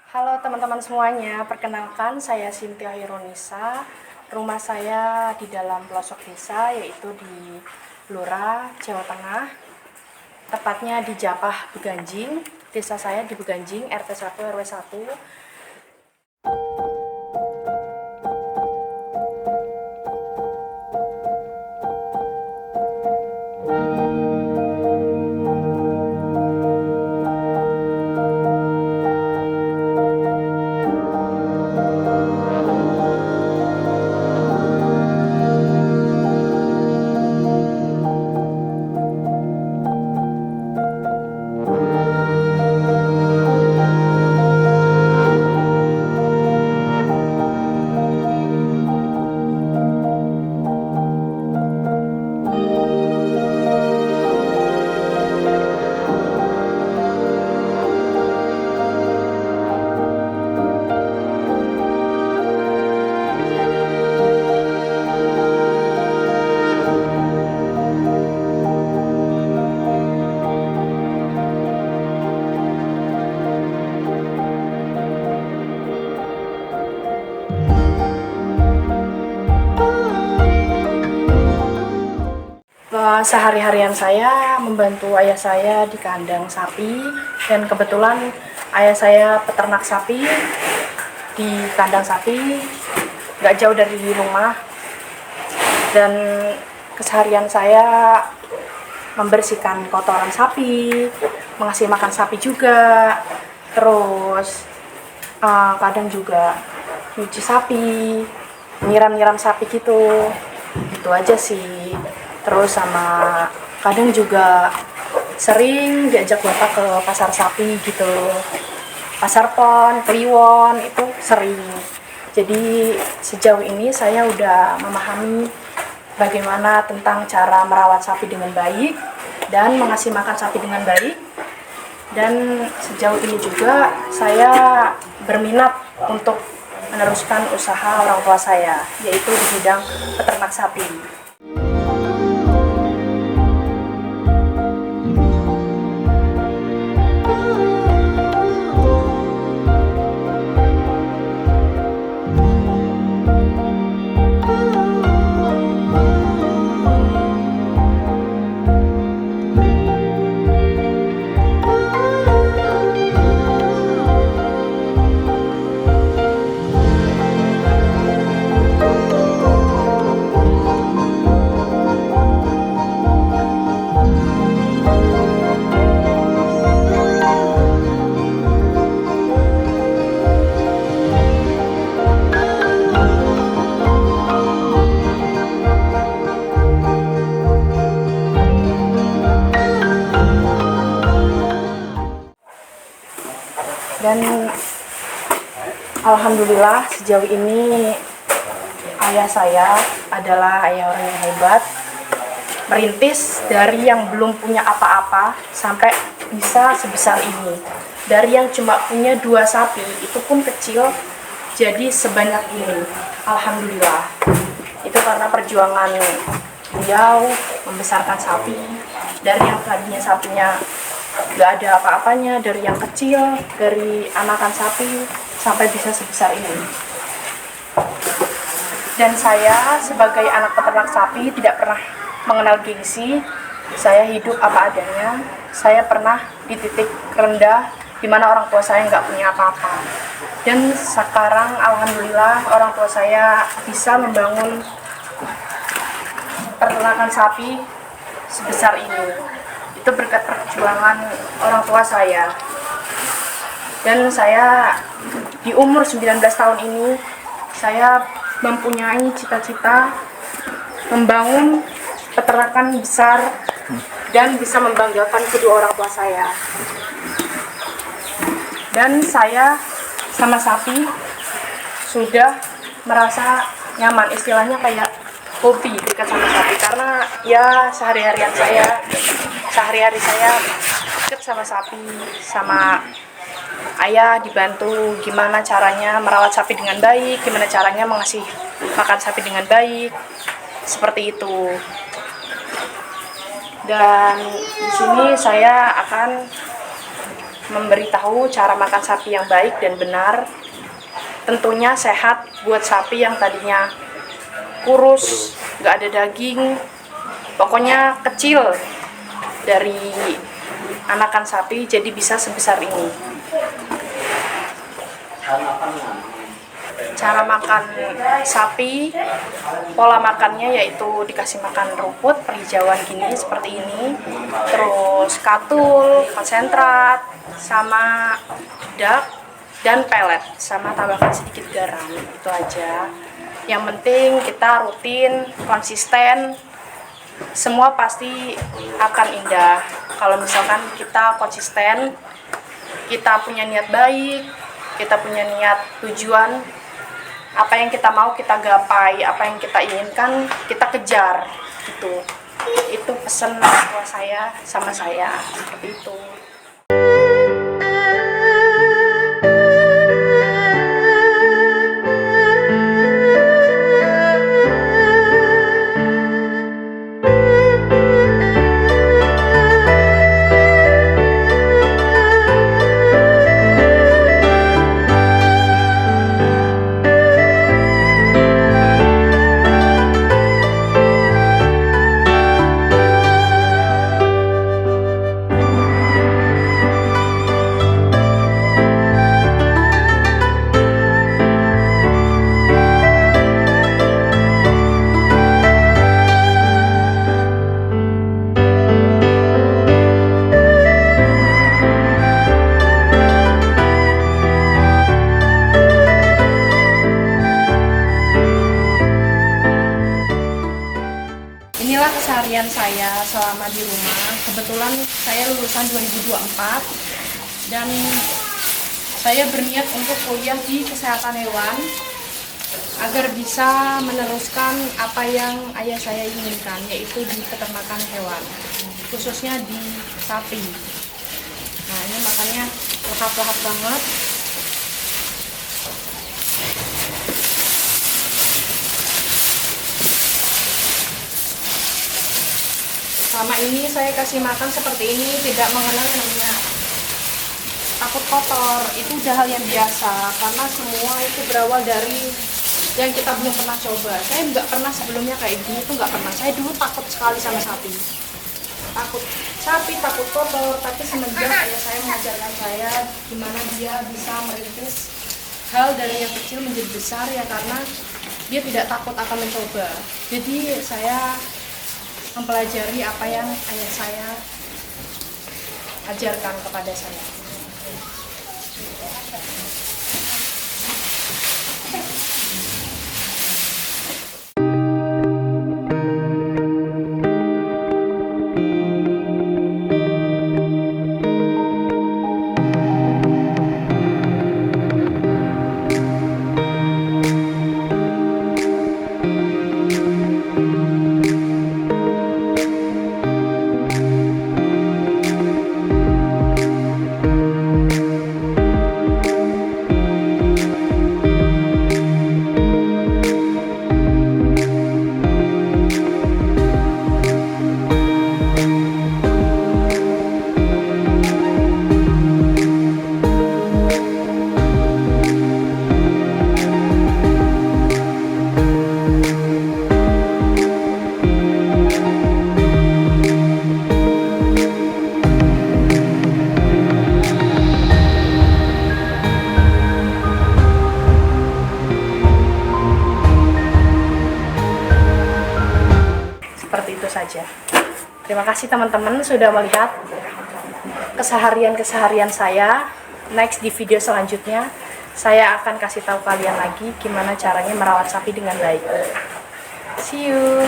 Halo teman-teman semuanya, perkenalkan saya Cynthia Hironisa. Rumah saya di dalam pelosok desa, yaitu di Blora, Jawa Tengah. Tepatnya di Japah, Beganjing. Desa saya di Beganjing, RT 1 RW 1. Sehari-harian saya membantu ayah saya di kandang sapi, dan kebetulan ayah saya peternak sapi di kandang sapi nggak jauh dari rumah. Dan keseharian saya membersihkan kotoran sapi, mengasih makan sapi juga, terus kadang juga nyuci sapi, nyiram sapi gitu. Itu aja sih. Terus sama kadang juga sering diajak bapak ke pasar sapi gitu, pasar Pon, Kliwon, itu sering. Jadi sejauh ini saya udah memahami bagaimana tentang cara merawat sapi dengan baik dan mengasih makan sapi dengan baik. Dan sejauh ini juga saya berminat untuk meneruskan usaha orang tua saya, yaitu di bidang peternak sapi. Dan alhamdulillah sejauh ini ayah saya adalah ayah orang yang hebat, merintis dari yang belum punya apa-apa sampai bisa sebesar ini. Dari yang cuma punya 2 sapi, itu pun kecil, jadi sebanyak ini. Alhamdulillah. Itu karena perjuangan beliau membesarkan sapi. Dari yang tadinya sapinya nggak ada apa-apanya, dari yang kecil, dari anakan sapi sampai bisa sebesar ini. Dan saya sebagai anak peternak sapi tidak pernah mengenal gengsi. Saya hidup apa adanya. Saya pernah di titik rendah di mana orang tua saya nggak punya apa-apa. Dan sekarang alhamdulillah orang tua saya bisa membangun peternakan sapi sebesar ini. Itu berkat perjuangan orang tua saya. Dan saya di umur 19 tahun ini, saya mempunyai cita-cita membangun peternakan besar dan bisa membanggakan kedua orang tua saya. Dan saya sama sapi sudah merasa nyaman, istilahnya kayak hobi dekat sama sapi, karena ya sehari-hari saya dekat sama sapi, sama ayah dibantu gimana caranya merawat sapi dengan baik, gimana caranya mengasih makan sapi dengan baik, seperti itu. Dan di sini saya akan memberitahu cara makan sapi yang baik dan benar. Tentunya sehat buat sapi yang tadinya kurus, nggak ada daging, pokoknya kecil dari anakan sapi jadi bisa sebesar ini. Cara makan sapi, pola makannya yaitu dikasih makan rumput perhijauan gini seperti ini, terus katul, konsentrat, sama dak dan pelet, sama tambahkan sedikit garam. Itu aja. Yang penting kita rutin, konsisten, semua pasti akan indah. Kalau misalkan kita konsisten, kita punya niat baik, kita punya niat tujuan, apa yang kita mau kita gapai, apa yang kita inginkan kita kejar, gitu. Itu pesan tua saya sama saya, seperti itu. Inilah keseharian saya selama di rumah. Kebetulan saya lulusan 2024 dan saya berniat untuk kuliah di kesehatan hewan agar bisa meneruskan apa yang ayah saya inginkan, yaitu di peternakan hewan, khususnya di sapi. Nah, ini makannya lahap-lahap banget. Selama ini saya kasih makan seperti ini, tidak mengenal yang namanya takut kotor. Itu udah hal yang biasa, karena semua itu berawal dari yang kita belum pernah coba. Saya nggak pernah sebelumnya kayak gini, tuh nggak pernah. Saya dulu takut sekali sama sapi. Takut sapi, takut kotor. Tapi semenjak ayah saya mengajarkan saya gimana dia bisa merintis hal dari yang kecil menjadi besar, ya karena dia tidak takut akan mencoba. Jadi saya mempelajari apa yang ayah saya ajarkan kepada saya. Seperti itu saja. Terima kasih teman-teman sudah melihat keseharian-keseharian saya. Next di video selanjutnya saya akan kasih tahu kalian lagi gimana caranya merawat sapi dengan baik. See you.